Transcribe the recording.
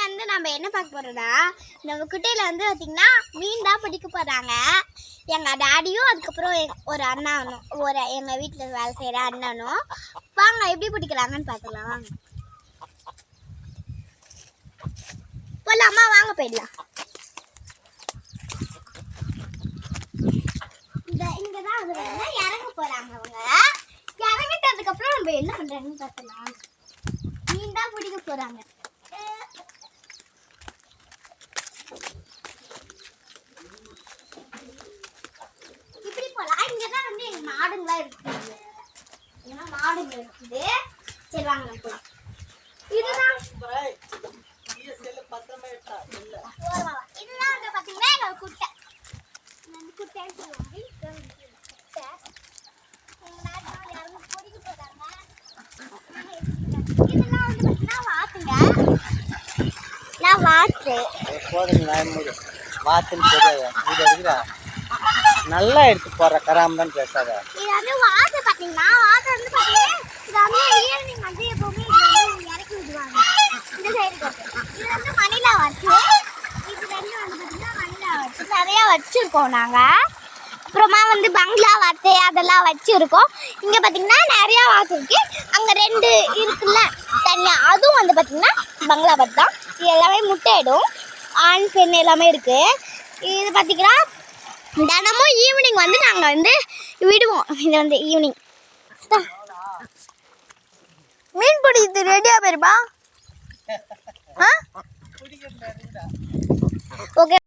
வந்து நம்ம என்ன பார்க்க போறோம்னா நம்ம குட்டையில வந்து பார்த்தீங்கன்னா மீன் தான் பிடிக்க போறாங்க. எங்க டாடியும் அதுக்கப்புறம் ஒரு அண்ணனும் எங்க வீட்டில் வேலை செய்கிற அண்ணனும் வாங்க எப்படி பிடிக்கிறாங்கன்னு பார்த்துக்கலாம். வாங்க போலாமா? வாங்க போயிடலாம். இங்கதான் வந்து இறங்க போறாங்க. அவங்க இறங்கிட்டதுக்கு அப்புறம் நம்ம என்ன பண்றாங்கன்னு பார்க்கலாம். மீன் தான் பிடிக்க போறாங்க. இப்படி போலாம். இங்கதான் வந்து எங்க மாடுங்களா இருக்குது. ஏன்னா மாடுங்க இருக்குது. சரி வாங்க நம்ம போலாம். இதுதான் இதுதான் வந்து பாத்தீங்கன்னா எங்க குட்டை. குட்டைன்னு சொல்லுவாங்க. இதெல்லாம் வந்து பாத்தீங்கன்னா வாத்துங்க. நான் வாத்து வாத்துன்னு தெரியாது. இது இருக்கிறா நல்லா எடுத்து போடுற கராமதான் பேசாத. இது வந்து வாத்து பாத்தீங்கன்னா வாத்து வந்து பாத்தீங்கன்னா இது வந்து ஈவினிங் வந்து எப்பவுமே இறக்கி விடுவாங்க. இந்த சைடு இது வந்து மணிலா வாத்து. இது ரெண்டு வந்து பாத்தீங்கன்னா மணிலா வாத்து நிறைய வச்சிருக்கோம் நாங்க. அப்புறமா வந்து பங்களா வாத்து அதெல்லாம் வச்சிருக்கோம். இங்க பாத்தீங்கன்னா நிறைய வாத்து இருக்கு. அங்க ரெண்டு இருக்குல்ல தனியா, அதுவும் வந்து பாத்தீங்கன்னா பங்களா வாத்து தான். இது எல்லாமே முட்டையிடும். ஆண் பெண் எல்லாமே இருக்கு. இது பாத்தீங்கன்னா தினமும் ஈவினிங் வந்து நாங்கள் வந்து விடுவோம். இது வந்து ஈவினிங் மீன் பிடிக்கிறது ரெடியா போயிருப்பா. ஓகே.